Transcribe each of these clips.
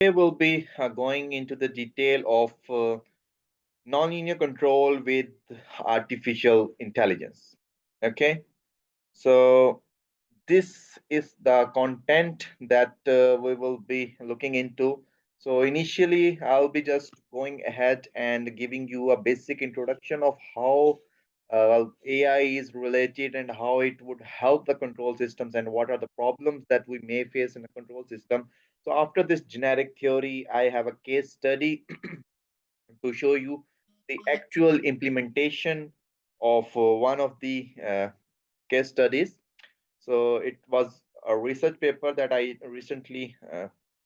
Today we'll be going into the detail of nonlinear control with artificial intelligence. Okay, so this is the content that we will be looking into. So initially, I'll be just going ahead and giving you a basic introduction of how AI is related and how it would help the control systems and what are the problems that we may face in a control system. So after this generic theory, I have a case study to show you the actual implementation of one of the case studies. So it was a research paper that I recently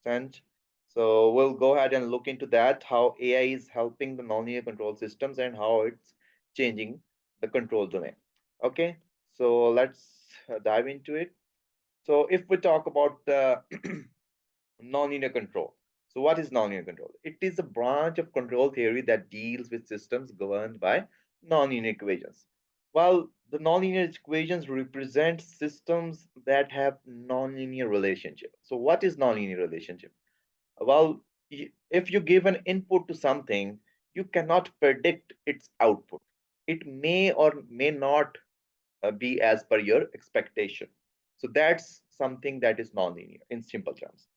sent. So we'll go ahead and look into that, how AI is helping the nonlinear control systems and how it's changing the control domain. Okay, so let's dive into it. So if we talk about the nonlinear control. So what is nonlinear control? It is a branch of control theory that deals with systems governed by nonlinear equations. While the nonlinear equations represent systems that have nonlinear relationship. So what is nonlinear relationship? Well, if you give an input to something, you cannot predict its output. It may or may not be as per your expectation. So that's something that is nonlinear in simple terms.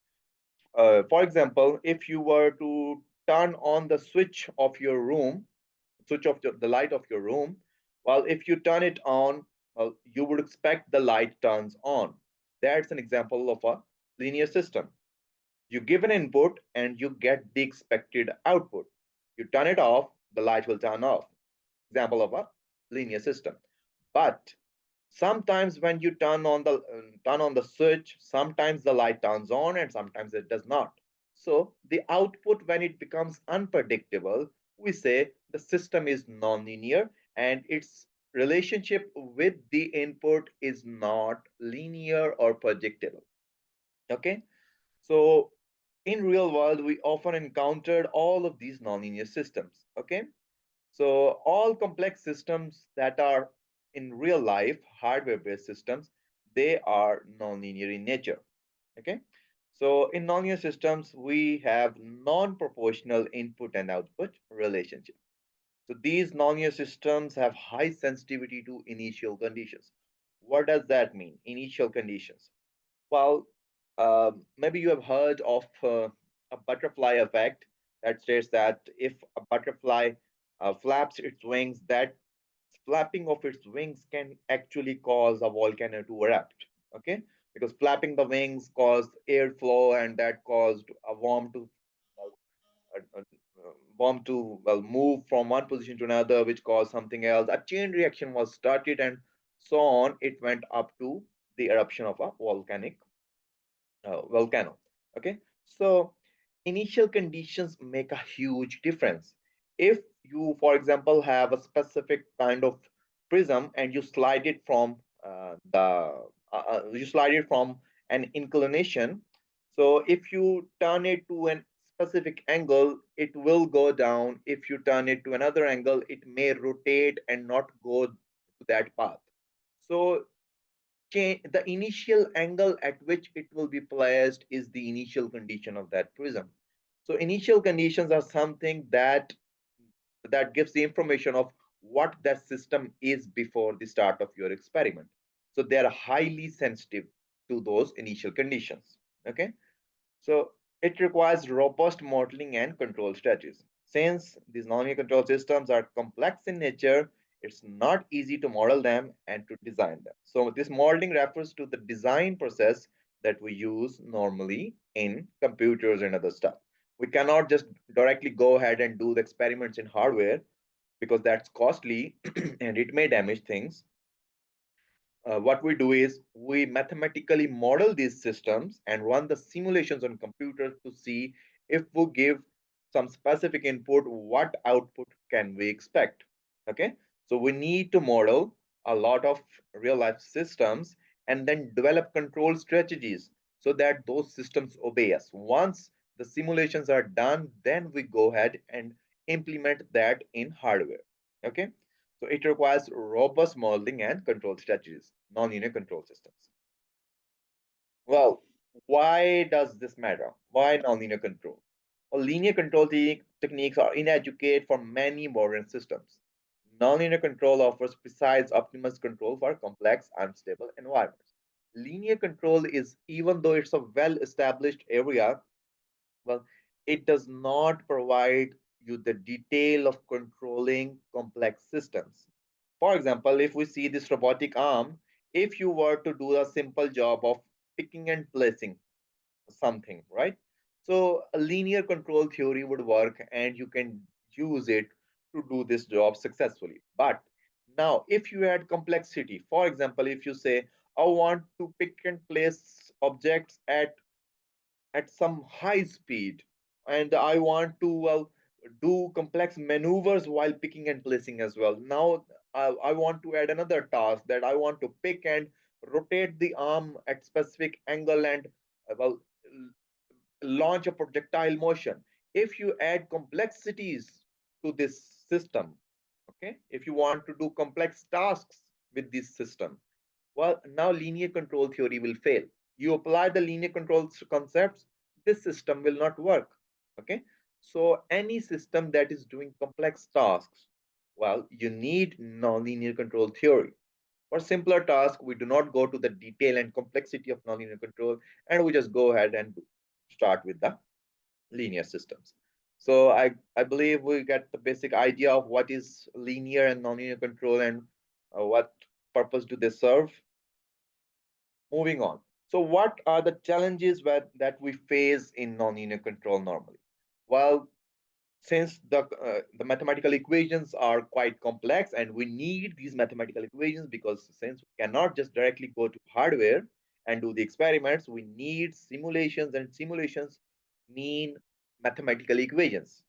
For example, if you were to turn on the switch of your room, switch off the light of your room, well, if you turn it on, well, you would expect the light turns on. That's an example of a linear system. You give an input and you get the expected output. You turn it off, the light will turn off. Example of a linear system. But sometimes when you turn on the switch, sometimes the light turns on and sometimes it does not. So the output, when it becomes unpredictable, we say the system is nonlinear and its relationship with the input is not linear or predictable. Okay, so in real world we often encountered all of these nonlinear systems. Okay, so all complex systems that are in real life, hardware-based systems, they are nonlinear in nature. Okay. So in nonlinear systems, we have non-proportional input and output relationship. So these nonlinear systems have high sensitivity to initial conditions. What does that mean? Initial conditions. Well, maybe you have heard of a butterfly effect that states that if a butterfly flaps its wings, that flapping of its wings can actually cause a volcano to erupt. Okay, because flapping the wings caused airflow, and that caused a worm to well move from one position to another, which caused something else. A chain reaction was started, and so on. It went up to the eruption of a volcano. Okay, so initial conditions make a huge difference. If you, for example, have a specific kind of prism and you slide it from you slide it from an inclination. So if you turn it to an specific angle, it will go down. If you turn it to another angle, it may rotate and not go to that path. So change the initial angle at which it will be placed is the initial condition of that prism. So initial conditions are something that gives the information of what that system is before the start of your experiment. So they are highly sensitive to those initial conditions. Okay, so it requires robust modeling and control strategies. Since these nonlinear control systems are complex in nature, it's not easy to model them and to design them. So this modeling refers to the design process that we use normally in computers and other stuff. We cannot just directly go ahead and do the experiments in hardware because that's costly and it may damage things. What we do is we mathematically model these systems and run the simulations on computers to see if we give some specific input, what output can we expect. Okay, so we need to model a lot of real life systems and then develop control strategies so that those systems obey us. Once the simulations are done, then we go ahead and implement that in hardware. Okay, so it requires robust modeling and control strategies, nonlinear control systems. Well, Why does this matter? Why nonlinear control? Well, linear control techniques are inadequate for many modern systems. Nonlinear control offers precise, optimized control for complex, unstable environments. Linear control is, even though it's a well established area, well, it does not provide you the detail of controlling complex systems. For example, if we see this robotic arm, if you were to do a simple job of picking and placing something, right? So a linear control theory would work and you can use it to do this job successfully. But now, if you add complexity, for example, if you say, I want to pick and place objects at some high speed, and I want to do complex maneuvers while picking and placing as well. Now I want to add another task that I want to pick and rotate the arm at specific angle and well launch a projectile motion. If you add complexities to this system, okay, if you want to do complex tasks with this system, well, now linear control theory will fail. You apply the linear control concepts, this system will not work. Okay, so any system that is doing complex tasks, well, you need nonlinear control theory. For simpler tasks, we do not go to the detail and complexity of nonlinear control, and we just go ahead and start with the linear systems. So I believe we get the basic idea of what is linear and nonlinear control and what purpose do they serve. Moving on. So, what are the challenges that we face in nonlinear control normally? Well, since the mathematical equations are quite complex and we need these mathematical equations because since we cannot just directly go to hardware and do the experiments, we need simulations, and simulations mean mathematical equations.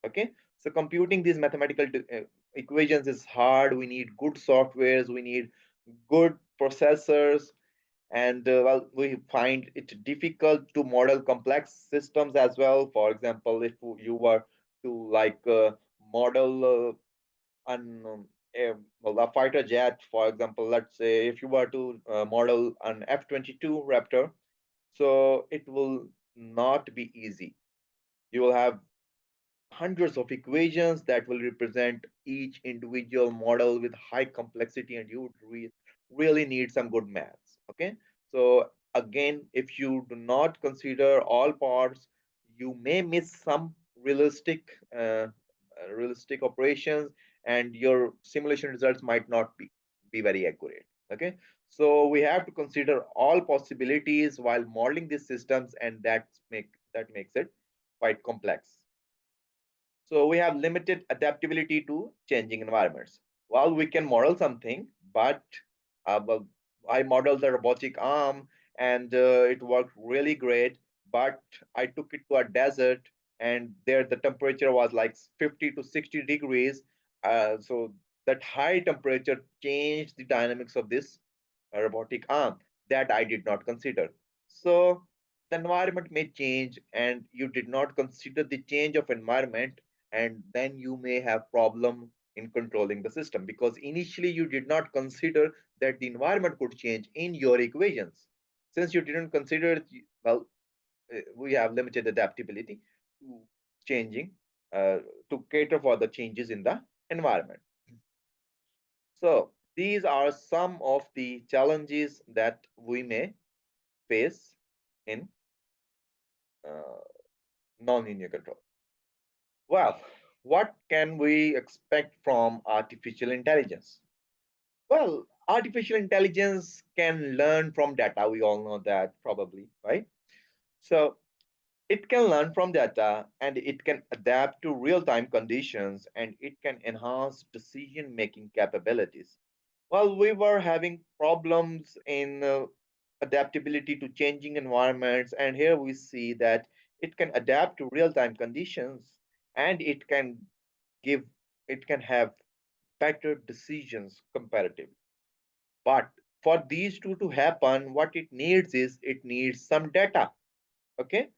Okay, so computing these mathematical equations is hard. We need good softwares, we need good processors, and well, we find it difficult to model complex systems as well. For example, if you were to model a fighter jet, for example, let's say if you were to model an F-22 Raptor, so it will not be easy. You will have hundreds of equations that will represent each individual model with high complexity, and you would really need some good maths. Okay, so again, if you do not consider all parts, you may miss some realistic operations, and your simulation results might not be very accurate. Okay, so we have to consider all possibilities while modeling these systems, and that makes it quite complex. So we have limited adaptability to changing environments. Well, we can model something, but well, I modeled the robotic arm and it worked really great. But I took it to a desert, and there the temperature was like 50 to 60 degrees. So that high temperature changed the dynamics of this robotic arm that I did not consider. So the environment may change, and you did not consider the change of environment, and then you may have problem in controlling the system because initially you did not consider that the environment could change in your equations. Since you didn't consider it, well, we have limited adaptability to changing to cater for the changes in the environment. So these are some of the challenges that we may face in uh, nonlinear control. Well, what can we expect from artificial intelligence? Well, artificial intelligence can learn from data. We all know that probably, right? So it can learn from data, and it can adapt to real time conditions, and it can enhance decision making capabilities. Well, we were having problems in adaptability to changing environments, and here we see that it can adapt to real time conditions, and give it can have better decisions comparatively. But for these two to happen, what it needs is it needs some data. Okay,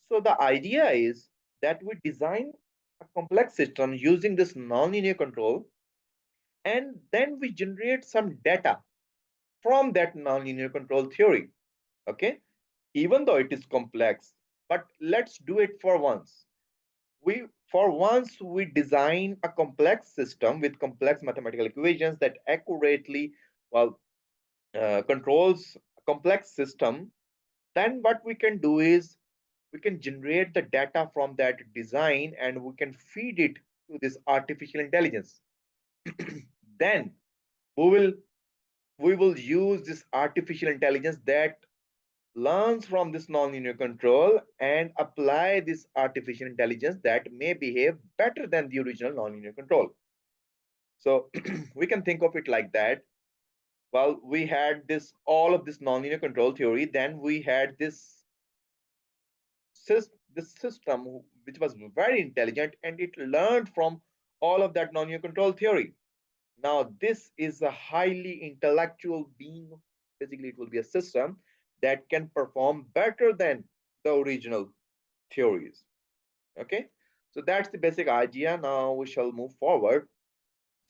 so the idea is that we design a complex system using this nonlinear control, and then we generate some data from that nonlinear control theory. Okay, even though it is complex. But let's do it for once. We design a complex system with complex mathematical equations that accurately, well, controls a complex system. Then what we can do is we can generate the data from that design and we can feed it to this artificial intelligence. Then we will we will use this artificial intelligence that learns from this nonlinear control and apply this artificial intelligence that may behave better than the original nonlinear control. So we can think of it like that. Well, we had this all of this nonlinear control theory, then we had this system which was very intelligent and it learned from all of that nonlinear control theory. Now, this is a highly intellectual being. Basically, it will be a system that can perform better than the original theories. Okay, so that's the basic idea. Now we shall move forward.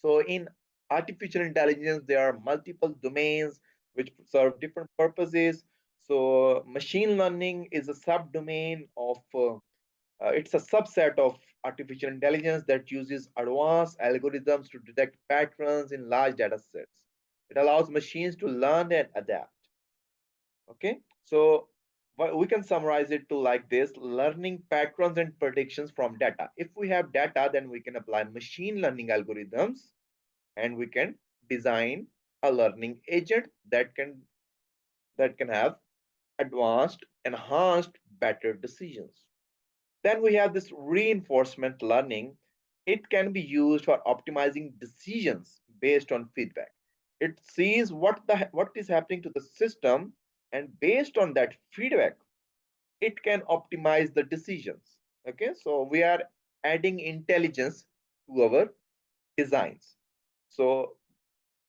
So in artificial intelligence, there are multiple domains which serve different purposes. So machine learning is a subdomain of it's a subset of artificial intelligence that uses advanced algorithms to detect patterns in large data sets. It allows machines to learn and adapt. Okay, so we can summarize it to like this: learning patterns and predictions from data. If we have data, then we can apply machine learning algorithms and we can design a learning agent that can have advanced, enhanced, better decisions. Then we have this reinforcement learning. It can be used for optimizing decisions based on feedback. It sees what is happening to the system, and based on that feedback, it can optimize the decisions. Okay, so we are adding intelligence to our designs. So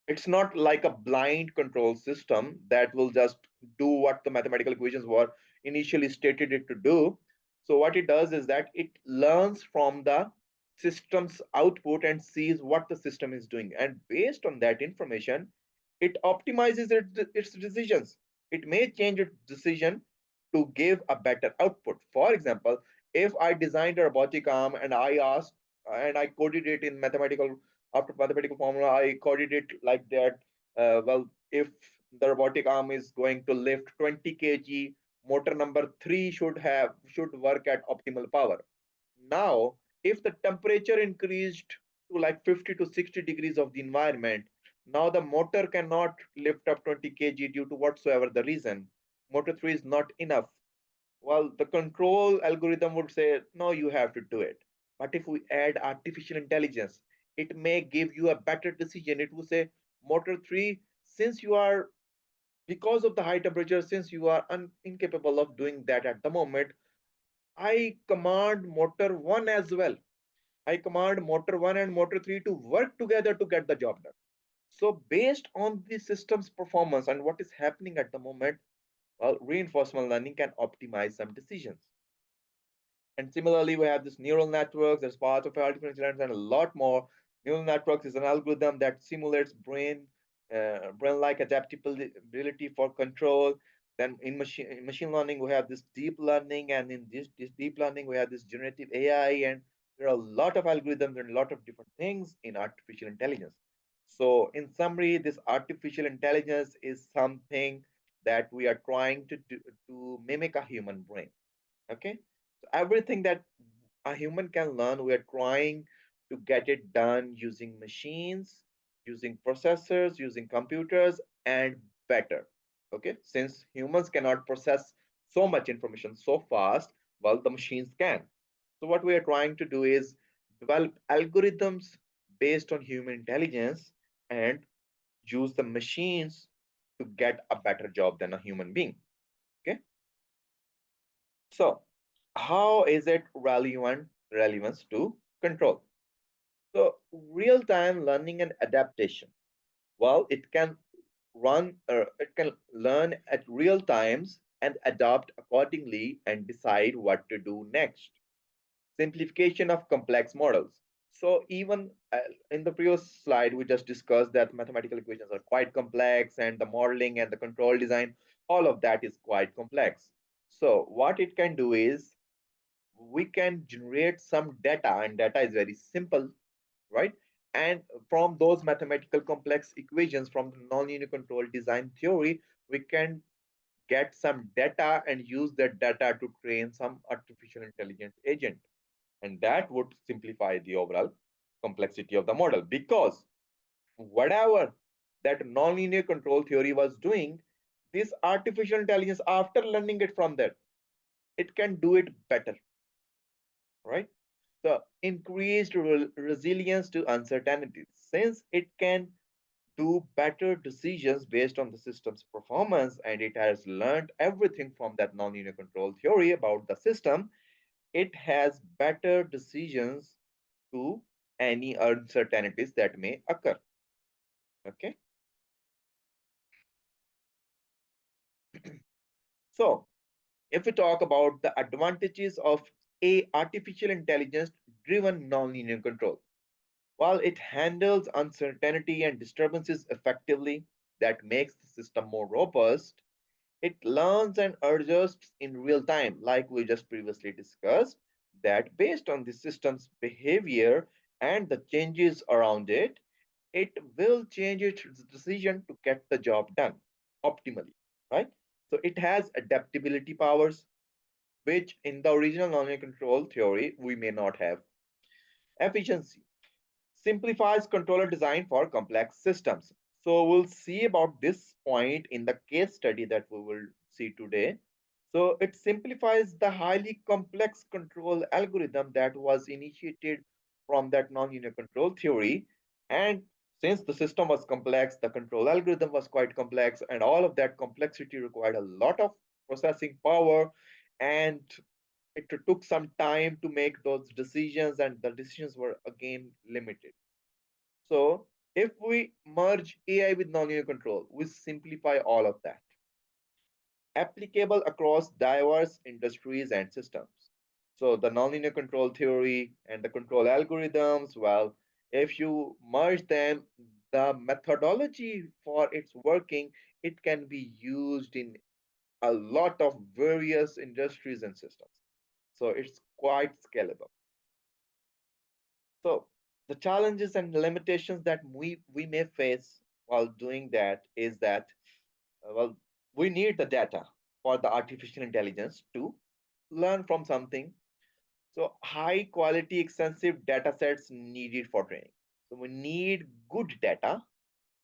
it's not like a blind control system that will just do what the mathematical equations were initially stated it to do. So what it does is that it learns from the system's output and sees what the system is doing, and based on that information it optimizes its decisions. It may change its decision to give a better output. For example, if I designed a robotic arm and I asked and I coded it in mathematical, after mathematical formula, I coded it like that. Well, if the robotic arm is going to lift 20 kg, motor number 3 should work at optimal power. Now, if the temperature increased to like 50 to 60 degrees of the environment, now the motor cannot lift up 20 kg due to whatsoever the reason. Motor 3 is not enough. Well, the control algorithm would say, no, you have to do it. But if we add artificial intelligence, it may give you a better decision. It will say, motor 3, since you are, because of the high temperature, since you are incapable of doing that at the moment, I command motor 1 as well. I command motor 1 and motor 3 to work together to get the job done. So, based on the system's performance and what is happening at the moment, well, reinforcement learning can optimize some decisions. And similarly, we have this neural networks as part of artificial intelligence and a lot more. Neural networks is an algorithm that simulates brain-like adaptability for control. Then in machine learning, we have this deep learning, and in this deep learning, we have this generative AI, and there are a lot of algorithms and a lot of different things in artificial intelligence. So, in summary, this artificial intelligence is something that we are trying to mimic a human brain. Okay, so everything that a human can learn, we are trying to get it done using machines, using processors, using computers, and better. Okay, since humans cannot process so much information so fast, well, the machines can. So what we are trying to do is develop algorithms based on human intelligence and use the machines to get a better job than a human being. Okay, so how is it relevance to control? So real-time learning and adaptation. Well, it can learn at real times and adapt accordingly and decide what to do next. Simplification of complex models. So even in the previous slide, we just discussed that mathematical equations are quite complex and the modeling and the control design, all of that is quite complex. So what it can do is we can generate some data, and data is very simple, right? And from those mathematical complex equations from the nonlinear control design theory, we can get some data and use that data to train some artificial intelligence agent. And that would simplify the overall complexity of the model, because whatever that nonlinear control theory was doing, this artificial intelligence, after learning it from that, it can do it better, right? So increased resilience to uncertainties, since it can do better decisions based on the system's performance, and it has learned everything from that nonlinear control theory about the system. It has better decisions to any uncertainties that may occur. Okay, so if we talk about the advantages of a artificial intelligence driven nonlinear control, while it handles uncertainty and disturbances effectively, that makes the system more robust. It learns and adjusts in real time, like we just previously discussed, that based on the system's behavior and the changes around it, it will change its decision to get the job done optimally, right? So it has adaptability powers, which in the original nonlinear control theory we may not have. Efficiency simplifies controller design for complex systems. So we'll see about this point in the case study that we will see today. So it simplifies the highly complex control algorithm that was initiated from that nonlinear control theory. And since the system was complex, the control algorithm was quite complex, and all of that complexity required a lot of processing power, and it took some time to make those decisions, and the decisions were again limited. So if we merge AI with nonlinear control, we simplify all of that, applicable across diverse industries and systems. So the nonlinear control theory and the control algorithms, well, if you merge them, the methodology for its working, it can be used in a lot of various industries and systems. So it's quite scalable. So the challenges and limitations that we may face while doing that is that, well, we need the data for the artificial intelligence to learn from something. So high quality, extensive data sets needed for training. So we need good data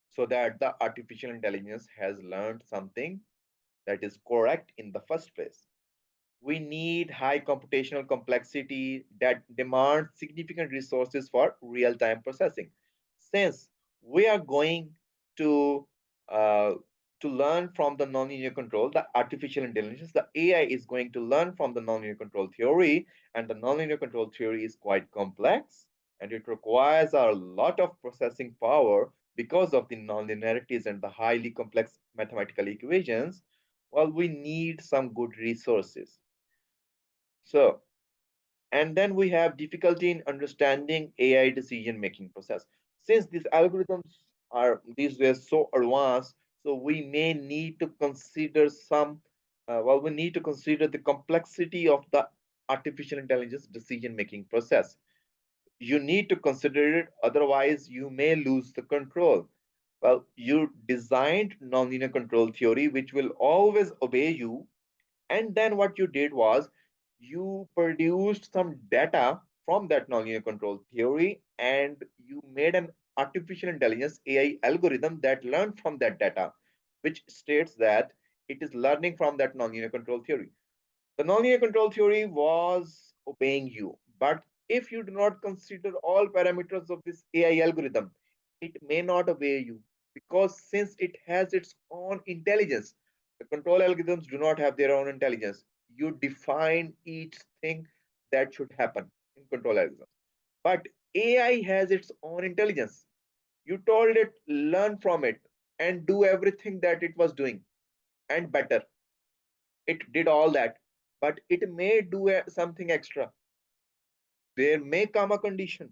so that the artificial intelligence has learned something that is correct in the first place. We need high computational complexity that demands significant resources for real-time processing. Since we are going to uh, learn from the nonlinear control, the artificial intelligence, the AI is going to learn from the nonlinear control theory, and the nonlinear control theory is quite complex, and it requires a lot of processing power because of the nonlinearities and the highly complex mathematical equations. Well, we need some good resources. So, and then we have difficulty in understanding AI decision making process. Since these algorithms are these days so advanced, so we may need to consider some, we need to consider the complexity of the artificial intelligence decision making process. You need to consider it, otherwise you may lose the control. Well, you designed nonlinear control theory, which will always obey you, and then what you did was you produced some data from that nonlinear control theory, and you made an artificial intelligence AI algorithm that learned from that data, which states that it is learning from that nonlinear control theory. The nonlinear control theory was obeying you, but if you do not consider all parameters of this AI algorithm, it may not obey you, because since it has its own intelligence, the control algorithms do not have their own intelligence. You define each thing that should happen in control algorithms. But AI has its own intelligence. You told it, learn from it and do everything that it was doing and better. It did all that, but it may do something extra. There may come a condition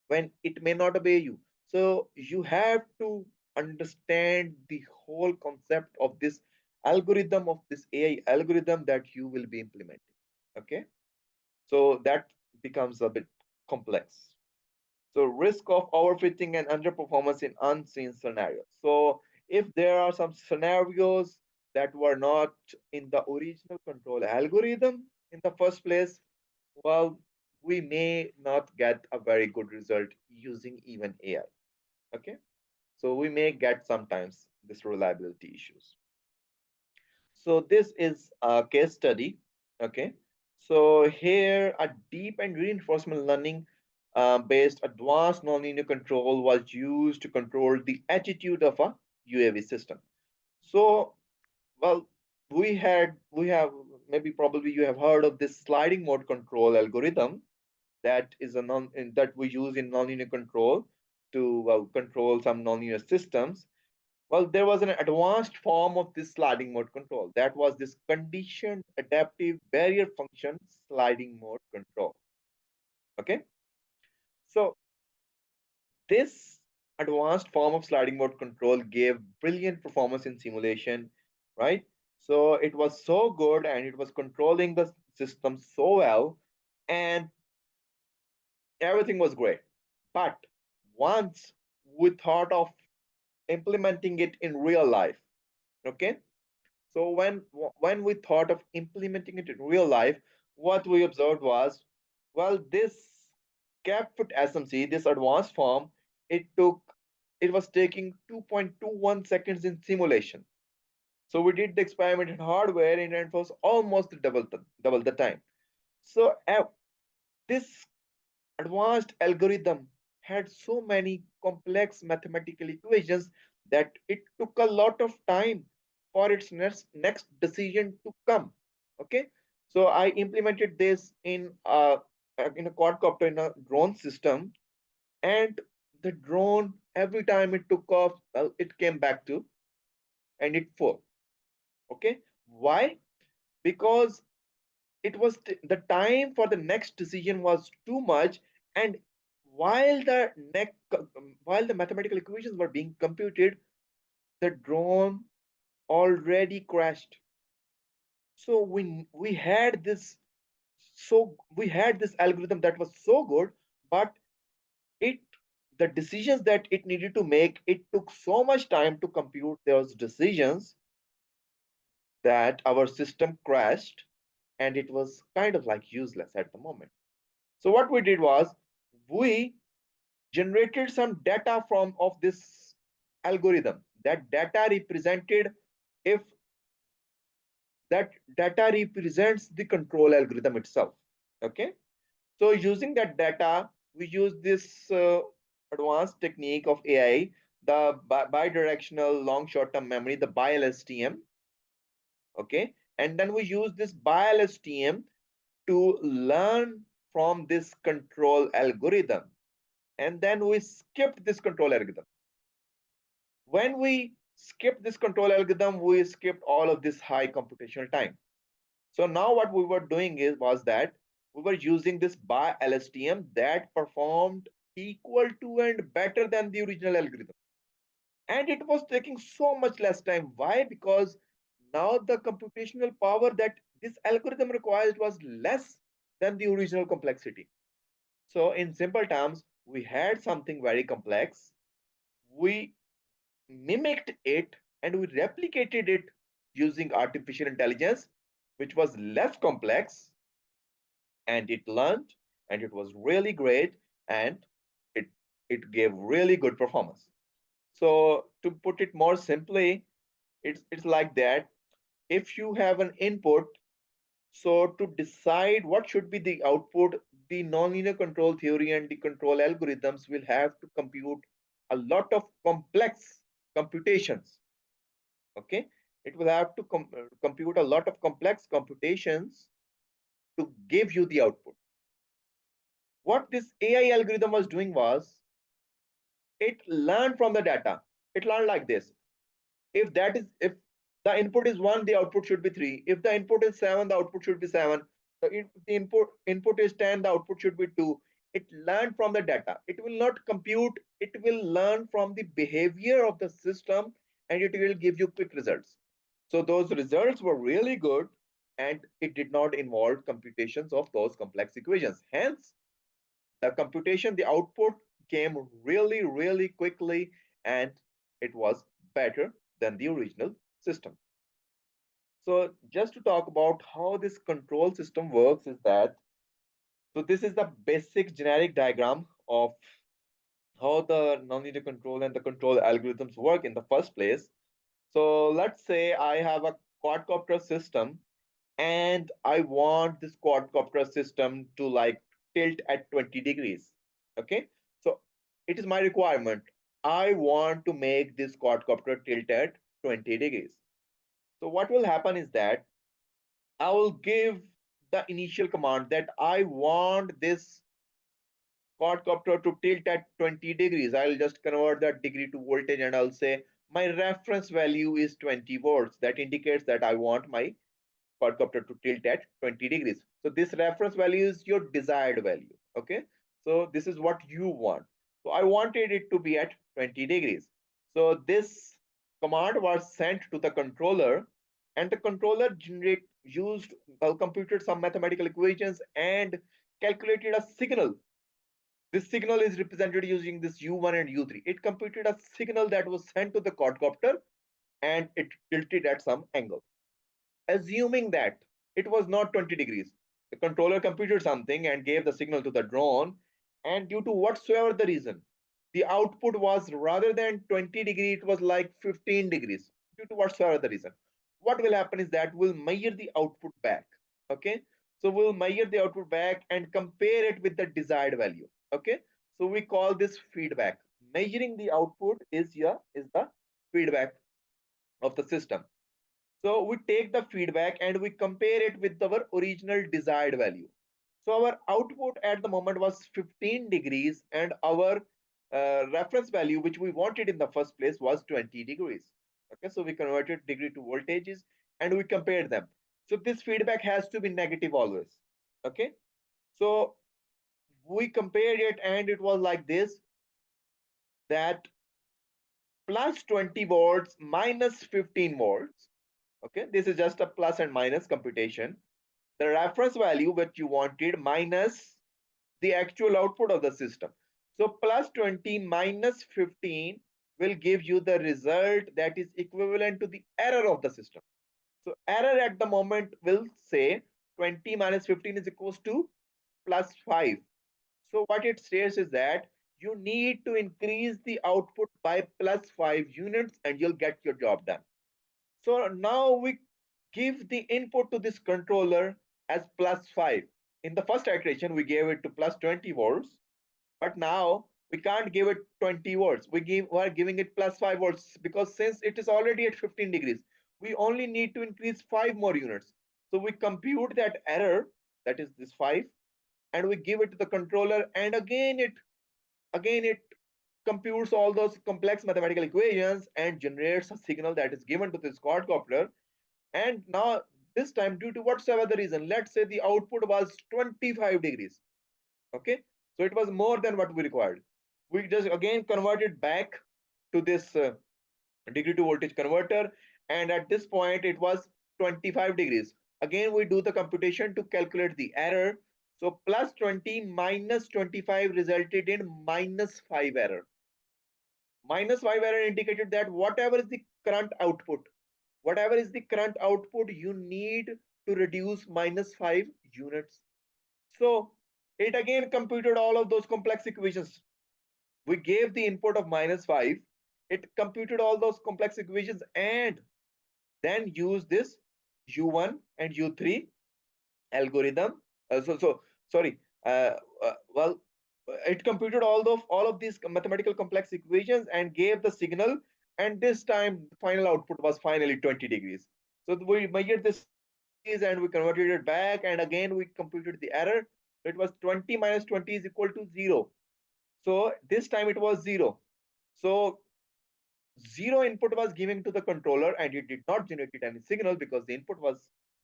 when it may not obey you. So you have to understand the whole concept of this algorithm of this AI algorithm that you will be implementing. Okay, so that becomes a bit complex. So risk of overfitting and underperformance in unseen scenarios. So if there are some scenarios that were not in the original control algorithm in the first place, well, we may not get a very good result using even AI. Okay, so we may get sometimes this reliability issues. So this is a case study. Okay. So here a deep and reinforcement learning based advanced nonlinear control was used to control the attitude of a UAV system. So, well, we have maybe probably you have heard of this sliding mode control algorithm that is a that we use in nonlinear control to control some nonlinear systems. Well, there was an advanced form of this sliding mode control. That was this conditioned adaptive barrier function sliding mode control. Okay. So this advanced form of sliding mode control gave brilliant performance in simulation, right? So it was so good and it was controlling the system so well and everything was great. But once we thought of implementing it in real life, okay, so when we thought of implementing it in real life, what we observed was, well, this CapFit SMC, this advanced form, it took it was taking 2.21 seconds in simulation. So we did the experiment in hardware and it was almost double the time. So this advanced algorithm had so many complex mathematical equations that it took a lot of time for its next decision to come. Okay, so I implemented this in a quadcopter in a drone system, and the drone every time it took off, well, it came back to and it fell. Okay, why? Because the time for the next decision was too much, and while while the mathematical equations were being computed, the drone already crashed. So we had this algorithm that was so good, but it the decisions that it needed to make, it took so much time to compute those decisions that our system crashed, and it was kind of like useless at the moment. So what we did was we generated some data from of this algorithm. That data represented if that data represents the control algorithm itself. Okay. So using that data, we use this advanced technique of AI, the bidirectional long short-term memory, the BILSTM. Okay. And then we use this BILSTM to learn from this control algorithm. And then we skipped this control algorithm. When we skipped this control algorithm, we skipped all of this high computational time. So now what we were doing was that we were using this by LSTM that performed equal to and better than the original algorithm. And it was taking so much less time. Why? Because now the computational power that this algorithm requires was less than the original complexity. So in simple terms, we had something very complex. We mimicked it and we replicated it using artificial intelligence, which was less complex, and it learned, and it was really great, and it it gave really good performance. So to put it more simply, it's like that. If you have an input, so to decide what should be the output, the nonlinear control theory and the control algorithms will have to compute a lot of complex computations. Okay, it will have to compute a lot of complex computations to give you the output. What this AI algorithm was doing was it learned from the data. It learned like this. If the input is 1, the output should be 3. If the input is 7, the output should be 7. If the input is 10, the output should be 2. It learned from the data. It will not compute, it will learn from the behavior of the system, and it will give you quick results. So those results were really good, and it did not involve computations of those complex equations. Hence, the computation, the output came really, really quickly, and it was better than the original system. So just to talk about how this control system works is that, so this is the basic generic diagram of how the nonlinear control and the control algorithms work in the first place. So let's say I have a quadcopter system and I want this quadcopter system to like tilt at 20 degrees. Okay, so it is my requirement. I want to make this quadcopter tilt at 20 degrees. So what will happen is that I will give the initial command that I want this quadcopter to tilt at 20 degrees. I'll just convert that degree to voltage and I'll say my reference value is 20 volts. That indicates that I want my quadcopter to tilt at 20 degrees. So this reference value is your desired value. Okay. So this is what you want. So I wanted it to be at 20 degrees. So this command was sent to the controller, and the controller computed some mathematical equations and calculated a signal. This signal is represented using this U1 and U3. It computed a signal that was sent to the quadcopter and it tilted at some angle. Assuming that it was not 20 degrees, the controller computed something and gave the signal to the drone, and due to whatsoever the reason, the output was rather than 20 degrees, it was like 15 degrees, due to whatsoever the reason. What will happen is that we'll measure the output back. Okay, so we'll measure the output back and compare it with the desired value. Okay, so we call this feedback. Measuring the output is the feedback of the system. So we take the feedback and we compare it with our original desired value. So our output at the moment was 15 degrees and our reference value, which we wanted in the first place, was 20 degrees. Okay, so we converted degree to voltages and we compared them. So this feedback has to be negative always. Okay, so we compared it and it was like this, that plus 20 volts minus 15 volts. Okay, this is just a plus and minus computation. The reference value which you wanted minus the actual output of the system. So plus 20 minus 15 will give you the result that is equivalent to the error of the system. So error at the moment will say 20 minus 15 is equals to plus 5. So what it says is that you need to increase the output by plus 5 units and you'll get your job done. So now we give the input to this controller as plus 5. In the first iteration, we gave it to plus 20 volts, but now we can't give it 20 volts. We're giving it plus 5 volts because since it is already at 15 degrees, we only need to increase 5 more units. So we compute that error, that is this 5, and we give it to the controller, and again it computes all those complex mathematical equations and generates a signal that is given to this quadcopter. And now this time, due to whatsoever the reason, let's say the output was 25 degrees. Okay, so it was more than what we required. We just again converted back to this degree to voltage converter, and at this point it was 25 degrees. Again we do the computation to calculate the error. So plus 20 minus 25 resulted in minus 5 error. Minus 5 error indicated that whatever is the current output, you need to reduce minus 5 units. So it again computed all of those complex equations. We gave the input of minus 5. It computed all those complex equations and then used this U1 and U3 algorithm. Sorry. Well, it computed all of these mathematical complex equations and gave the signal. And this time, the final output was finally 20 degrees. So we measured this and we converted it back, and again we computed the error. So it was 20 minus 20 is equal to 0. So this time it was 0. So 0 input was given to the controller and it did not generate any signal because the input was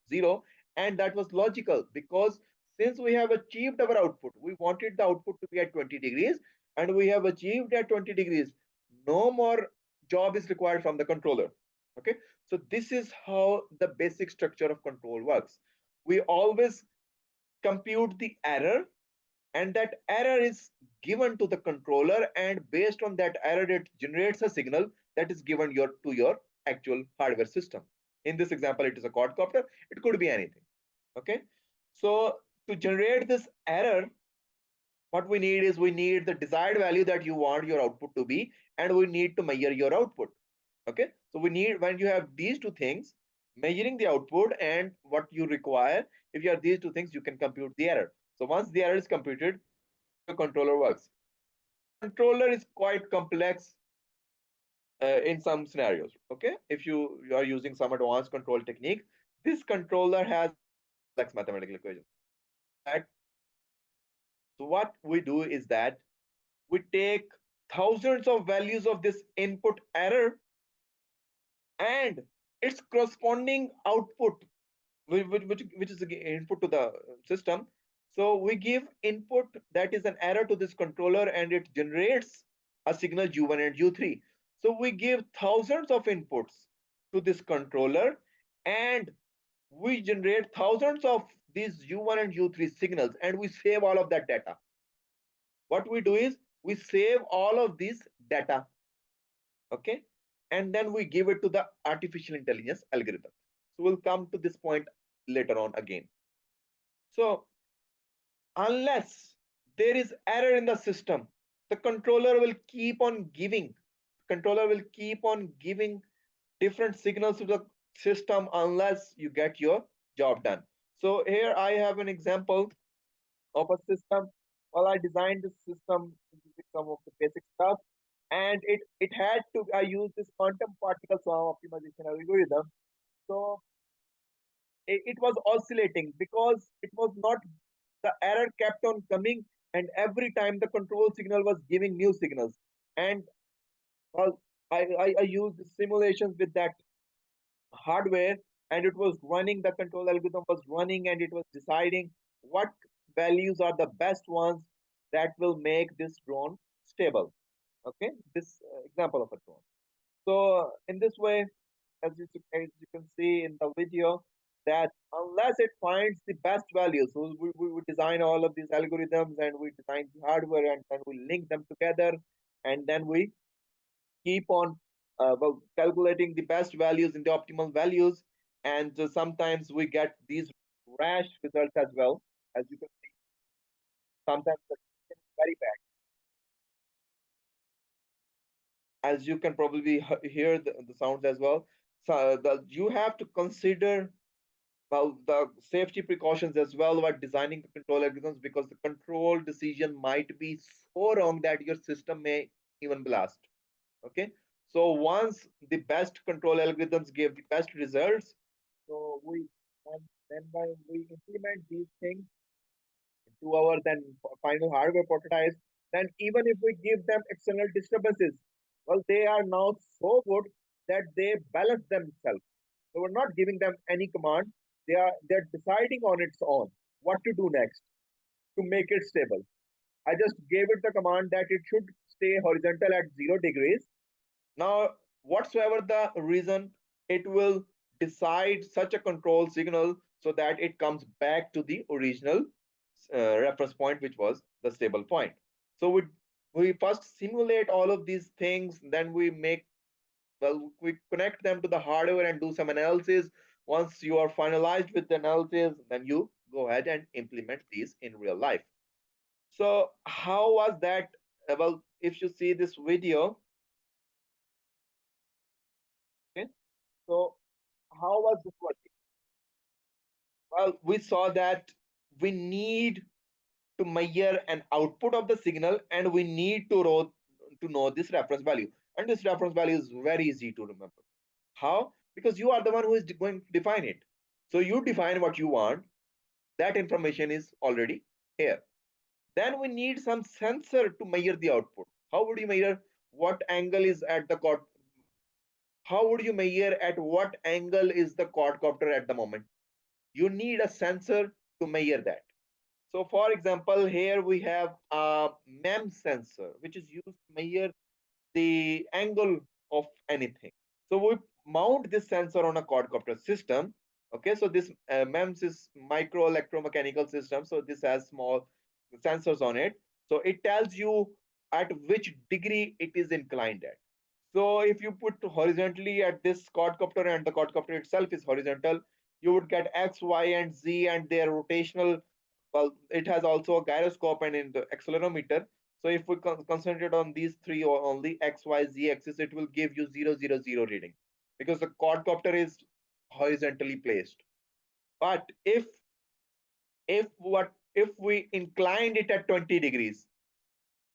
0, and that was logical because since we have achieved our output, we wanted the output to be at 20 degrees and we have achieved at 20 degrees. No more job is required from the controller. Okay, so this is how the basic structure of control works. We always compute the error, and that error is given to the controller, and based on that error it generates a signal that is given to your actual hardware system. In this example it is a quadcopter, it could be anything. Okay, so to generate this error, what we need is we need the desired value that you want your output to be, and we need to measure your output. Okay, so we need, when you have these two things, measuring the output and what you require, if you have these two things you can compute the error. So once the error is computed, how your controller works. The controller is quite complex in some scenarios. Okay, if you are using some advanced control technique, this controller has very complex mathematical equations. That, so what we do is that we take thousands of values of this input error and its corresponding output, which is the input to the system. So we give input that is an error to this controller, and it generates a signal u1 and u3. So we give thousands of inputs to this controller, and we generate thousands of these u1 and u3 signals, and we save all of that data. What we do is we save all of this data, okay, and then we give it to the artificial intelligence algorithm. So we'll come to this point later on again. So unless there is error in the system, the controller will keep on giving, different signals to the system unless you get your job done. So here I have an example of a system. Well, I designed this system with some of the basic stuff, and it had to, I use this quantum particle swarm optimization algorithm. So it was oscillating because it was not, the error kept on coming, and every time the control signal was giving new signals. And well, I used simulations with that hardware, and it was running, the control algorithm was running, and it was deciding what values are the best ones that will make this drone stable. Okay, this example of a drone. So in this way, as you can see in the video, that unless it finds the best value, so we design all of these algorithms, and we design the hardware, and then we link them together, and then we keep on well, calculating the best values in the optimal values, and sometimes we get these rash results as well. As you can see, sometimes the condition is very bad. As you can probably hear the sounds as well. So you have to consider, well, the safety precautions as well while designing the control algorithms, because the control decision might be so wrong that your system may even blast. Okay, so once the best control algorithms give the best results, so we, and then when we implement these things to our then final hardware prototypes, then even if we give them external disturbances, well, they are now so good that they balance themselves. So we're not giving them any command. They're deciding on its own what to do next to make it stable. I just gave it the command that it should stay horizontal at 0 degrees. Now, whatsoever the reason, it will decide such a control signal so that it comes back to the original reference point, which was the stable point. So we first simulate all of these things, then we make, well, we connect them to the hardware and do some analysis. Once you are finalized with the analysis, then you go ahead and implement these in real life. So how was that? Well, if you see this video, okay, so how was this working? Well, we saw that we need to measure an output of the signal, and we need to know this reference value. And this reference value is very easy to remember. How? Because you are the one who is going to define it. So you define what you want. That information is already here. Then we need some sensor to measure the output. How would you measure what angle is at the quad? How would you measure at what angle is the quadcopter at the moment? You need a sensor to measure that. So for example, here we have a MEM sensor, which is used to measure the angle of anything. So we mount this sensor on a quadcopter system. Okay, so this MEMS is micro electromechanical system. So this has small sensors on it. So it tells you at which degree it is inclined at. So if you put horizontally at this quadcopter and the quadcopter itself is horizontal, you would get X, Y, and Z and their rotational. Well, it has also a gyroscope and in the accelerometer. So if we concentrate on these three or only X, Y, Z axis, it will give you 0, 0, 0 reading because the quadcopter is horizontally placed. But if we inclined it at 20 degrees,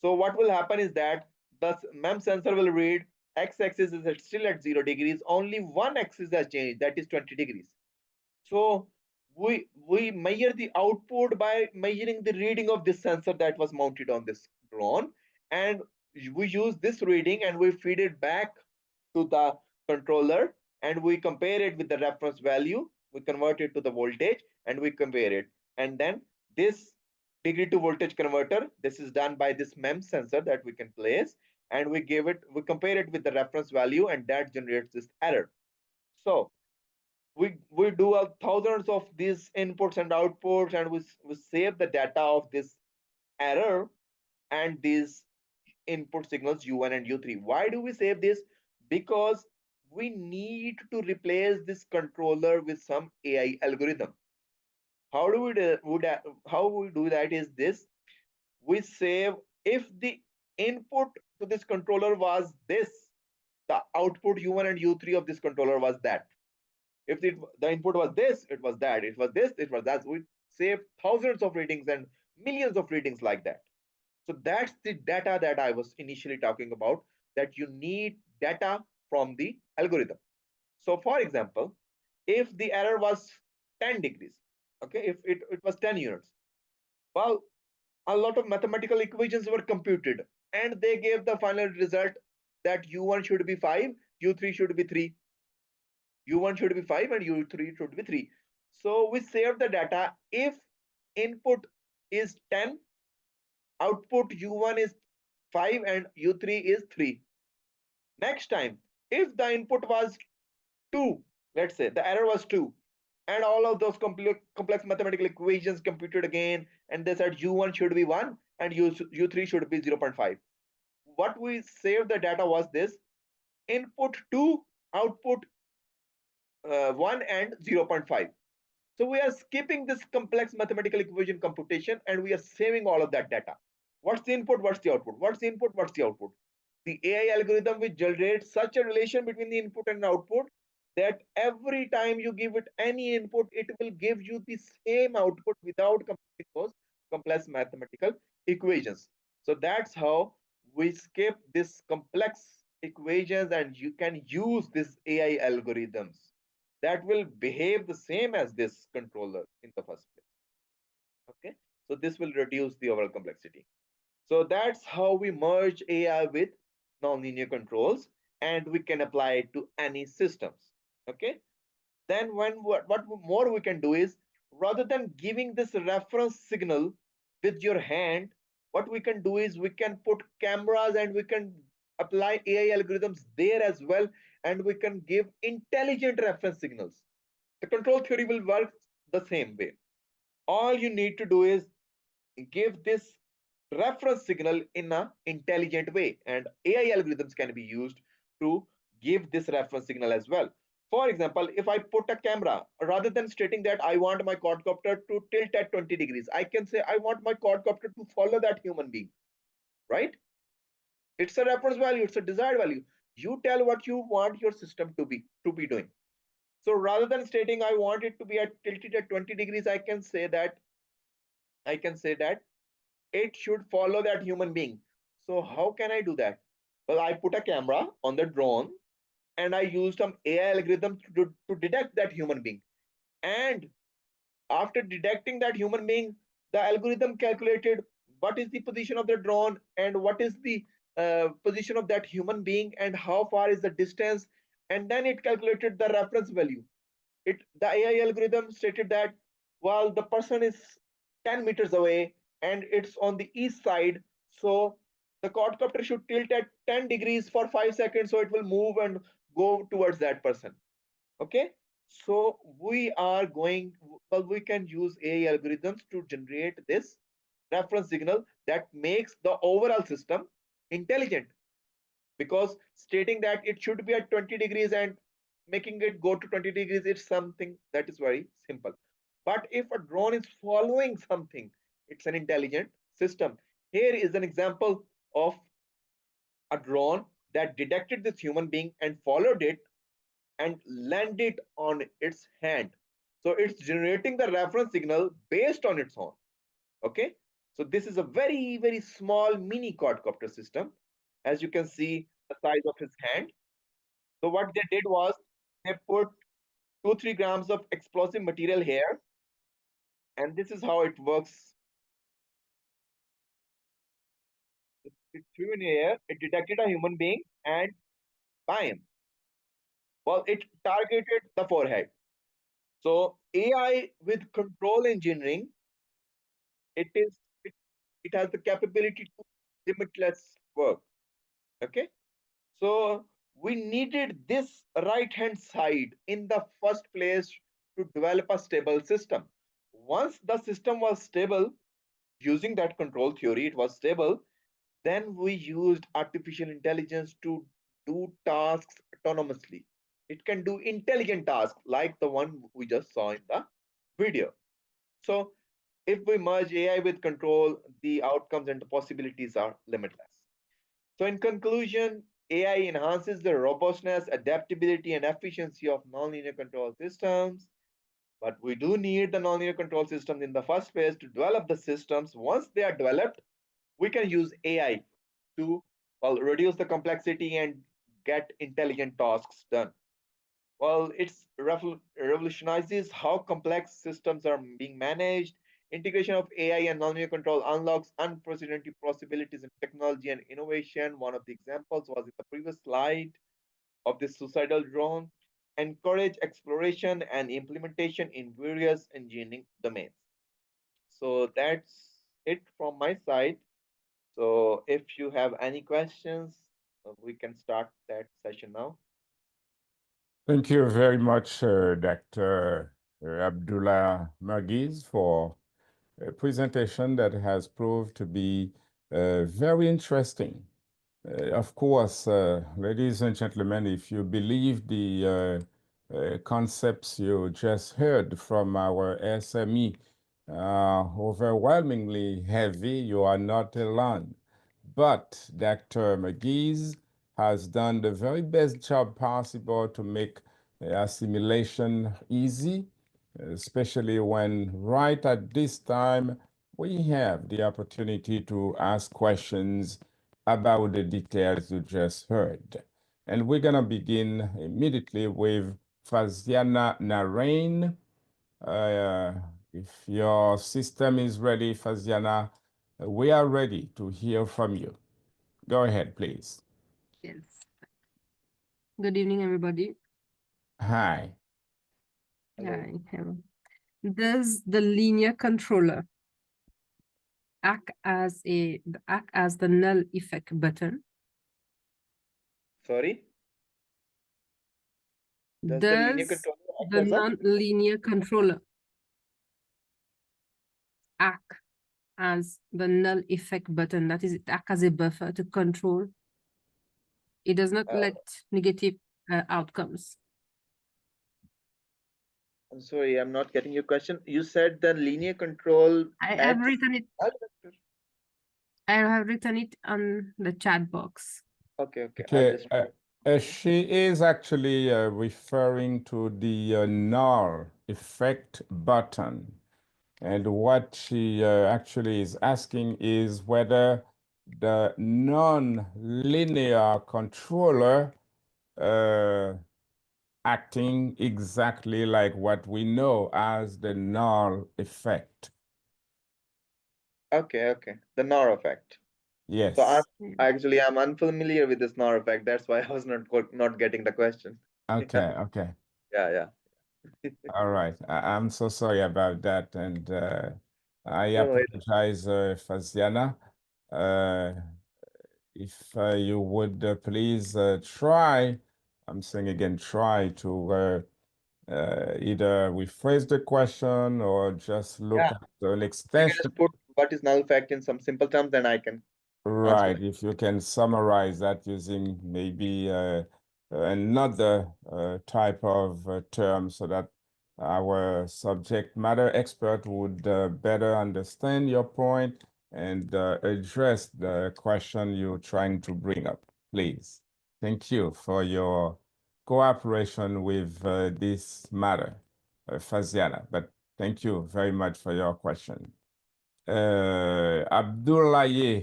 so what will happen is that the MEMS sensor will read x-axis is still at 0 degrees. Only one axis has changed, that is 20 degrees. So we measure the output by measuring the reading of this sensor that was mounted on this drone, and we use this reading and we feed it back to the controller, and we compare it with the reference value. We convert it to the voltage and we compare it, and then this degree to voltage converter, this is done by this MEMS sensor that we can place, and we compare it with the reference value, and that generates this error. So we do thousands of these inputs and outputs, and we save the data of this error and these input signals u1 and u3. Why do we save this? Because we need to replace this controller with some AI algorithm. How do we how we do that is this: we save, if the input to this controller was this, the output u1 and u3 of this controller was that. If the input was this, it was that. It was this, it was that. We save thousands of readings and millions of readings like that. So that's the data that I was initially talking about, that you need data from the algorithm. So for example, if the error was 10 degrees, okay, if it was 10 units, well, a lot of mathematical equations were computed and they gave the final result that u1 should be 5, u3 should be 3, u1 should be 5 and u3 should be 3. So we save the data. If input is 10, output u1 is 5 and u3 is 3. Next time, if the input was 2, let's say the error was 2, and all of those complex mathematical equations computed again, and they said u1 should be 1 and u3 should be 0.5. What we saved the data was this: input 2, output 1 and 0.5. So we are skipping this complex mathematical equation computation and we are saving all of that data. What's the input? What's the output? What's the input? What's the output? The AI algorithm will generate such a relation between the input and output that every time you give it any input, it will give you the same output without computing those complex mathematical equations. So that's how we skip this complex equations and you can use this AI algorithms that will behave the same as this controller in the first place. Okay, so this will reduce the overall complexity. So that's how we merge AI with nonlinear controls, and we can apply it to any systems. Okay, then what more we can do is, rather than giving this reference signal with your hand, what we can do is we can put cameras and we can apply AI algorithms there as well, and we can give intelligent reference signals. The control theory will work the same way. All you need to do is give this reference signal in an intelligent way, and AI algorithms can be used to give this reference signal as well. For example, if I put a camera, rather than stating that I want my quadcopter to tilt at 20 degrees, I can say I want my quadcopter to follow that human being, right? It's a reference value, it's a desired value. You tell what you want your system to be doing. So rather than stating I want it to be at tilted at 20 degrees, I can say that it should follow that human being. So how can I do that? Well, I put a camera on the drone and I used some AI algorithm to detect that human being. And after detecting that human being, the algorithm calculated what is the position of the drone and what is the position of that human being and how far is the distance. And then it calculated the reference value. The AI algorithm stated that while the person is 10 meters away and it's on the east side, so the quadcopter should tilt at 10 degrees for 5 seconds, so it will move and go towards that person. Okay, so we are going, well, we can use AI algorithms to generate this reference signal that makes the overall system intelligent, because stating that it should be at 20 degrees and making it go to 20 degrees is something that is very simple. But if a drone is following something, it's an intelligent system. Here is an example of a drone that detected this human being and followed it and landed on its hand. So it's generating the reference signal based on its own. Okay. So this is a very, very small mini quadcopter system. As you can see, the size of his hand. So what they did was they put 2-3 grams of explosive material here, and this is how it works. It threw in the air, it detected a human being, and bam. Well, it targeted the forehead. So AI with control engineering, it is it, it has the capability to limitless work. Okay. So we needed this right hand side in the first place to develop a stable system. Once the system was stable, using that control theory, it was stable, then we used artificial intelligence to do tasks autonomously. It can do intelligent tasks like the one we just saw in the video. So if we merge AI with control, the outcomes and the possibilities are limitless. So, in conclusion, AI enhances the robustness, adaptability, and efficiency of nonlinear control systems. But we do need the nonlinear control systems in the first place to develop the systems. Once they are developed, we can use AI to, well, reduce the complexity and get intelligent tasks done. Well, it's revolutionizes how complex systems are being managed. Integration of AI and nonlinear control unlocks unprecedented possibilities in technology and innovation. One of the examples was in the previous slide of this suicidal drone. Encourage exploration and implementation in various engineering domains. So that's it from my side. So if you have any questions, we can start that session now. Thank you very much, Dr. Abdullah Magiz, for a presentation that has proved to be very interesting. Of course, ladies and gentlemen, if you believe the concepts you just heard from our SME, overwhelmingly heavy, you are not alone. But Dr. McGee's has done the very best job possible to make assimilation easy, especially when right at this time we have the opportunity to ask questions about the details you just heard. And we're going to begin immediately with Faziana Narain. Uh, if your system is ready, Faziana, we are ready to hear from you. Go ahead, please. Yes. Good evening, everybody. Hi. Hello. Hello. Does the linear controller act as the null effect button? Sorry? Does the linear Does controller act the as a? non-linear controller act as the null effect button? That is, it act as a buffer to control. It does not Uh, let negative outcomes. I'm sorry, I'm not getting your question. You said the linear control I have acts written it. as a vector. I have written it on the chat box. Okay, okay. I'll Okay. just. She is actually referring to the null effect button. And what she actually is asking is whether the non-linear controller uh, acting exactly like what we know as the null effect. Okay, okay. The NOR effect. So I'm Yes. Yeah. actually I'm unfamiliar with this NOR effect. That's why I was not getting the question. Yeah, Okay, okay. yeah, yeah. All right. I'm so sorry about that. And I No, no. apologize, Faziana. Uh, if you would please try I'm saying again, try to either rephrase the question or just look Yeah, at an you can extension. just put what is null effect in some simple terms, then I can answer Right, that. if you can summarize that using maybe another type of term so that our subject matter expert would better understand your point and address the question you're trying to bring up, please. Thank you for your cooperation with this matter, Faziana, but thank you very much for your question. Abdullah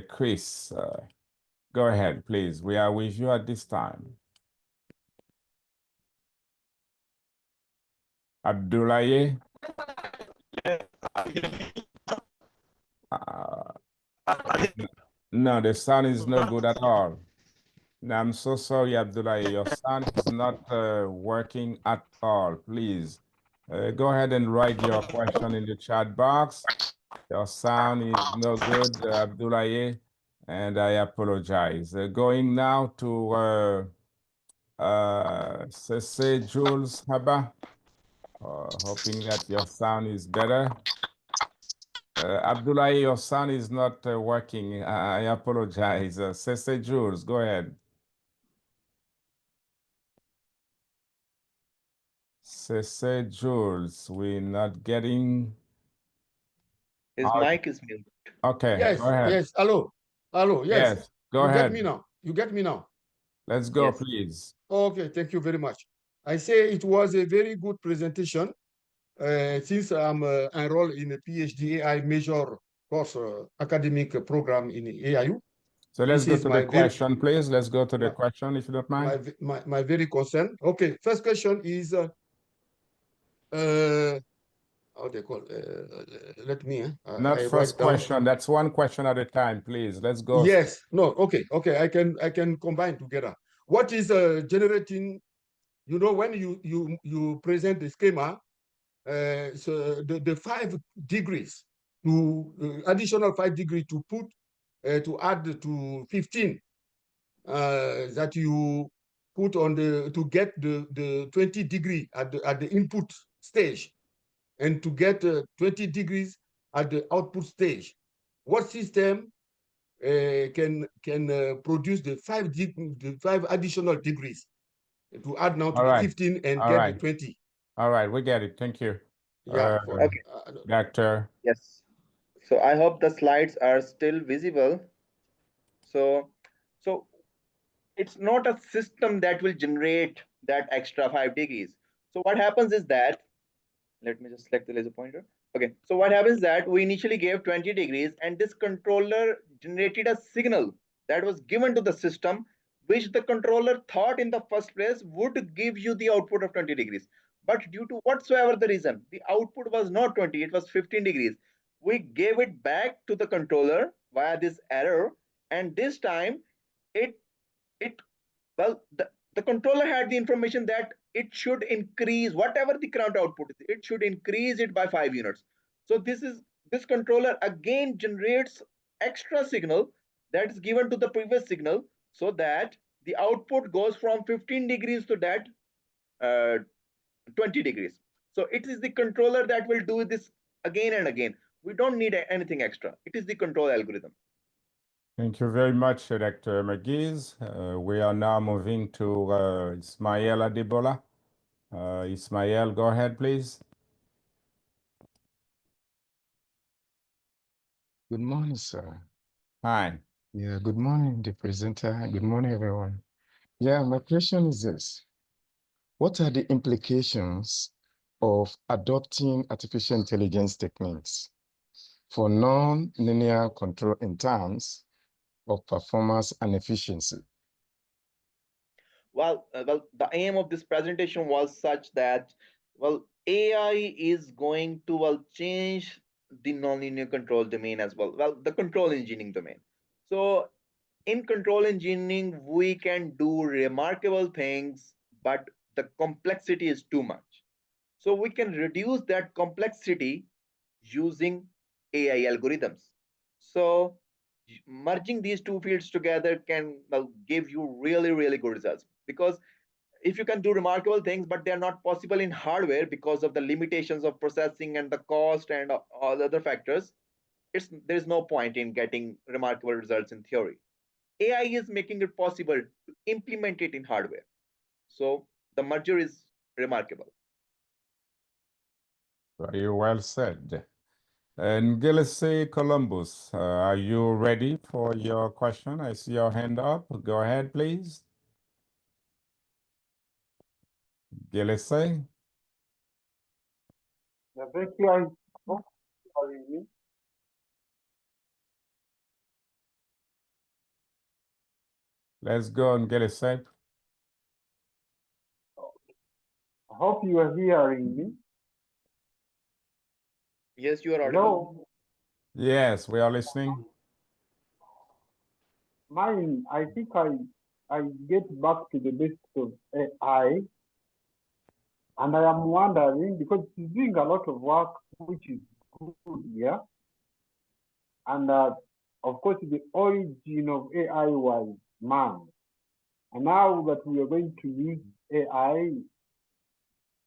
Chris, go ahead, please. We are with you at this time. Abdoulaye? Uh, no, the sound is not good at all. No, I'm so sorry, Abdoulaye. Your sound is not working at all. Please go ahead and write your question in the chat box. Your sound is no good, Abdoulaye, and I apologize. Going now to Sese Jules Haba. Hoping that your sound is better. Abdullah, your sound is not working. I apologize. Sese Jules, go ahead. Sese Jules, we're not getting. His mic is mute. Okay, Yes, go ahead. yes. Hello, hello. Yes, Yes, go you get ahead. me now. You get me now. Let's go, Yes. please. Okay, thank you very much. I say it was a very good presentation. Since I'm enrolled in a PhD AI major course academic program in AIU, So let's this go is to the my very question, please. Let's go to the my question, if you don't mind. my very concern. Okay, first question is how they call let me Not I first write down. question. That's one question at a time, please. Let's go. Yes, no, okay, I can combine together. What is generating? You know, when you present the schema, so the 5 degrees to additional 5 degree to put to add to 15 that you put on the to get the 20 degree at the input stage and to get 20 degrees at the output stage. What system can produce the 5 additional degrees to add now to All the right. 15 and All get the right. 20? All right. We get it. Thank you. Yeah, for Okay. Doctor. Yes. So I hope the slides are still visible. So, so it's not a system that will generate that extra 5 degrees. So what happens is that, let me just select the laser pointer. Okay, so what happens is that we initially gave 20 degrees and this controller generated a signal that was given to the system, which the controller thought in the first place would give you the output of 20 degrees. But due to whatsoever the reason, the output was not 20, it was 15 degrees. We gave it back to the controller via this error, and this time it it well, the controller had the information that it should increase whatever the current output is, it should increase it by 5 units. So this controller again generates extra signal that is given to the previous signal, so that the output goes from 15 degrees to that uh, 20 degrees. So it is the controller that will do this again and again. We don't need anything extra. It is the control algorithm. Thank you very much, Dr. McGee's. We are now moving to Ismail Adebola. Ismail, go ahead, please. Good morning, sir. Hi. Yeah, good morning, the presenter. Good morning, everyone. Yeah, my question is this. What are the implications of adopting artificial intelligence techniques for non-linear control in terms of performance and efficiency? Well, the aim of this presentation was such that, AI is going to, change the nonlinear control domain as well. Well, the control engineering domain. So, in control engineering, we can do remarkable things, but the complexity is too much. So, we can reduce that complexity using AI algorithms. So, merging these two fields together can give you really, really good results. Because if you can do remarkable things, but they are not possible in hardware because of the limitations of processing and the cost and all the other factors, there's no point in getting remarkable results in theory. AI is making it possible to implement it in hardware. So the merger is remarkable. Very well said. And Gilles Columbus, are you ready for your question? I see your hand up. Go ahead, please. Gilles? Yeah, thank you. I hope you are hearing me. Let's go on, Gilles. I hope you are hearing me. Yes, you are audible. Hello. Yes, we are listening. Mine, I think I get back to the basics of AI, and I am wondering because it's doing a lot of work, which is good, yeah. And of course, the origin of AI was man, and now that we are going to use AI,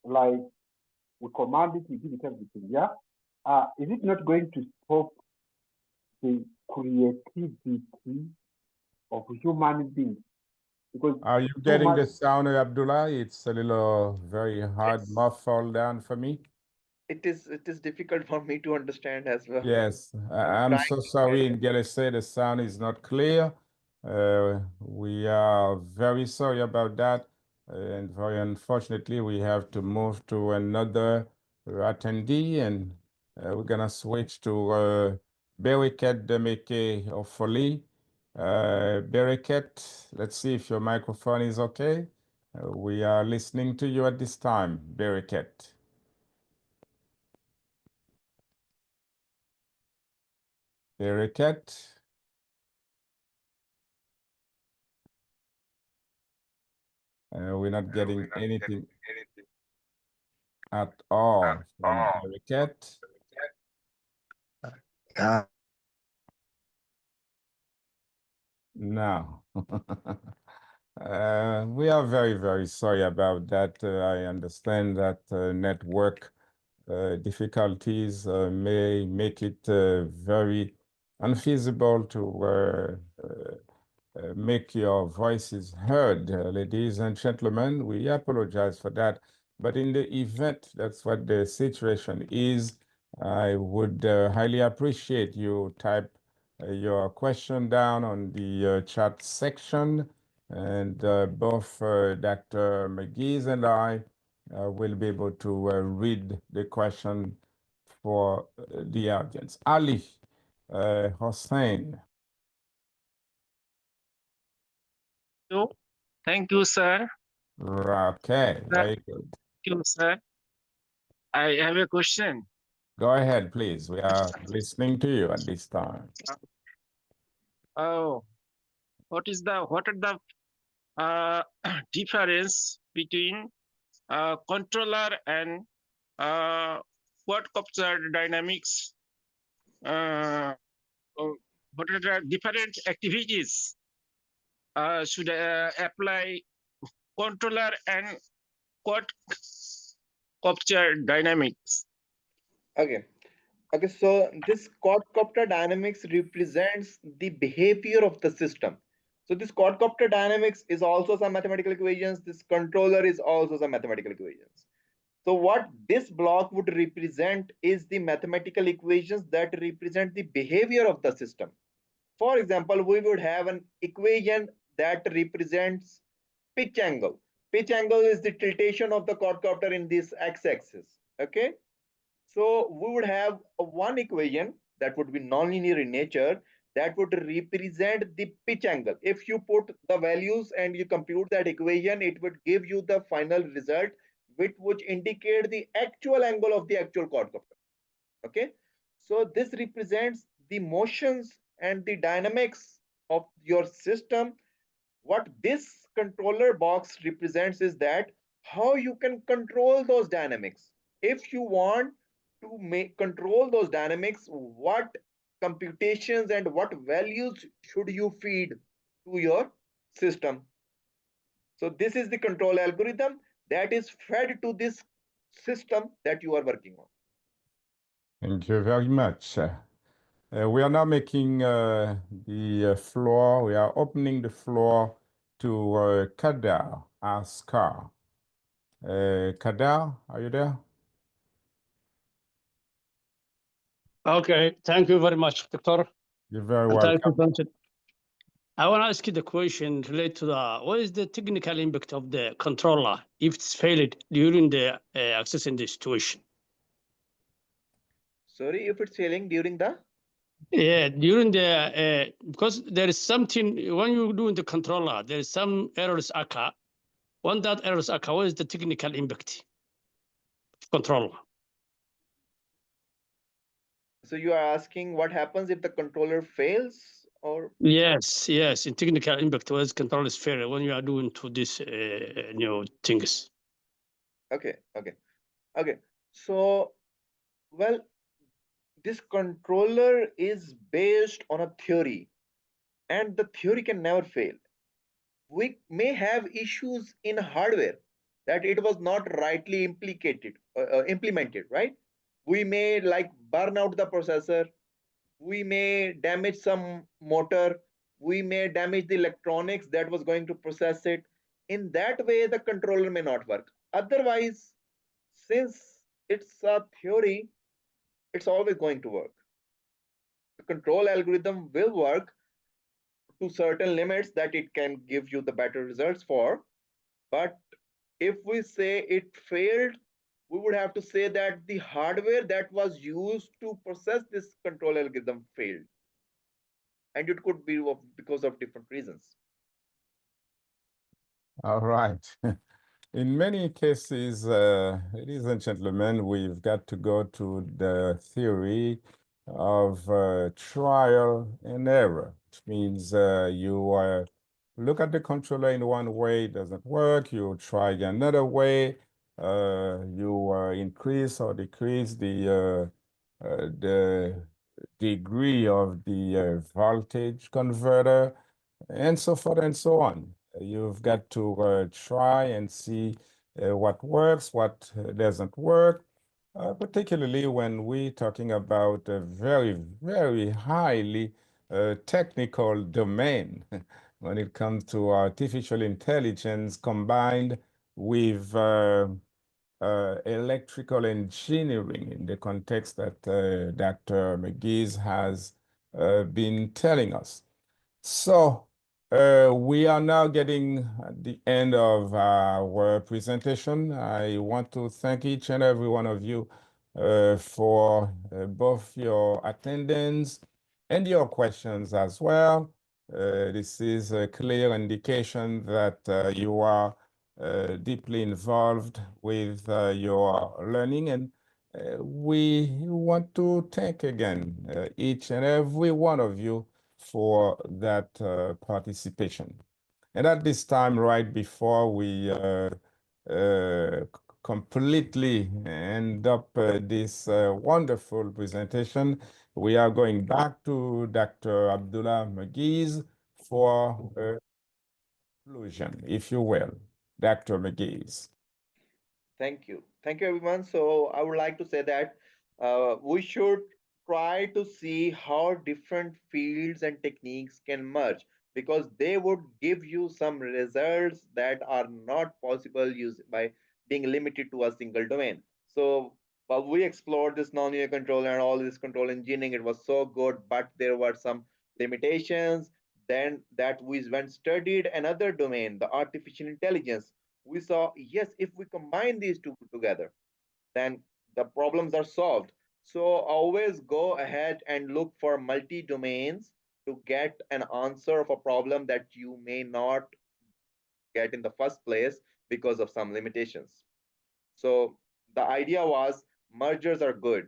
like we command it, we give it everything, yeah. Is it not going to stop the creativity of human beings? Because Are you too getting much. the sound, Abdullah? It's a little very hard, It's muffled down for me. it is difficult for me to understand as well. Yes, I'm I'm trying so to find sorry. it. In Gilles, the sound is not clear. We are very sorry about that. And very unfortunately, we have to move to another attendee, and we're gonna switch to Beriket Demeke Ofoli. Beriket, let's see if your microphone is okay. We are listening to you at this time, Beriket. Beriket. We're not getting anything at all from Beriket. Yeah, No. We are very, very sorry about that. I understand that network difficulties may make it very unfeasible to make your voices heard. Ladies and gentlemen, we apologize for that. But in the event that's what the situation is, I would highly appreciate you type your question down on the chat section, and both Dr. McGee's and I will be able to read the question for the audience. Ali Hossein. you. Thank you, sir. Okay, very good. Thank you, sir. I have a question. Go ahead, please. We are listening to you at this time. Oh, what are the difference between controller and quadcopter dynamics? What are the different activities should apply controller and quadcopter dynamics? Okay. Okay, so this quadcopter dynamics represents the behavior of the system. So this quadcopter dynamics is also some mathematical equations. This controller is also some mathematical equations. So what this block would represent is the mathematical equations that represent the behavior of the system. For example, we would have an equation that represents pitch angle. Pitch angle is the tiltation of the quadcopter in this x-axis. Okay. So we would have one equation that would be nonlinear in nature that would represent the pitch angle. If you put the values and you compute that equation, it would give you the final result, which would indicate the actual angle of the actual quadcopter. Okay. So this represents the motions and the dynamics of your system. What this controller box represents is that how you can control those dynamics. If you want to make control those dynamics, what computations and what values should you feed to your system. So this is the control algorithm that is fed to this system that you are working on. Thank you very much. We are now making the floor, we are opening the floor to Kadar Askar. Kadar, are you there? Okay, thank you very much, Doctor. You're very And thank you, welcome. Vincent. I want to ask you the question related to what is the technical impact of the controller if it's failed during the accessing the situation? Sorry, if it's failing during the? Yeah, during the because there is something when you do in the controller, there is some errors occur. When that errors occur, what is the technical impact of controller? So you are asking what happens if the controller fails, or? Yes, yes. In technical impact, what is controller is fair when you are doing to this things. Okay. So, well, this controller is based on a theory, and the theory can never fail. We may have issues in hardware that it was not rightly implemented, right? We may like burn out the processor, we may damage some motor, we may damage the electronics that was going to process it. In that way, the controller may not work. Otherwise, since it's a theory, it's always going to work. The control algorithm will work to certain limits that it can give you the better results for. But if we say it failed, we would have to say that the hardware that was used to process this control algorithm failed. And it could be because of different reasons. All right. In many cases, ladies and gentlemen, we've got to go to the theory of trial and error, which means you look at the controller in one way, it doesn't work, you try another way, you increase or decrease the degree of the voltage converter, and so forth and so on. You've got to try and see what works, what doesn't work, particularly when we're talking about a very, very highly technical domain when it comes to artificial intelligence combined with electrical engineering in the context that Dr. McGee has been telling us. So we are now getting at the end of our presentation. I want to thank each and every one of you for both your attendance and your questions as well. This is a clear indication that you are deeply involved with your learning, and we want to thank again each and every one of you for that participation. And at this time, right before we completely end up this wonderful presentation, we are going back to Dr. Abdullah McGee for a conclusion, if you will. Dr. McGee. Thank you. Thank you, everyone. So I would like to say that we should try to see how different fields and techniques can merge, because they would give you some results that are not possible by being limited to a single domain. So while we explored this nonlinear control and all this control engineering, it was so good, but there were some limitations. Then that we went studied another domain, the artificial intelligence. We saw, yes, if we combine these two together, then the problems are solved. So always go ahead and look for multi domains to get an answer of a problem that you may not get in the first place because of some limitations. So the idea was mergers are good.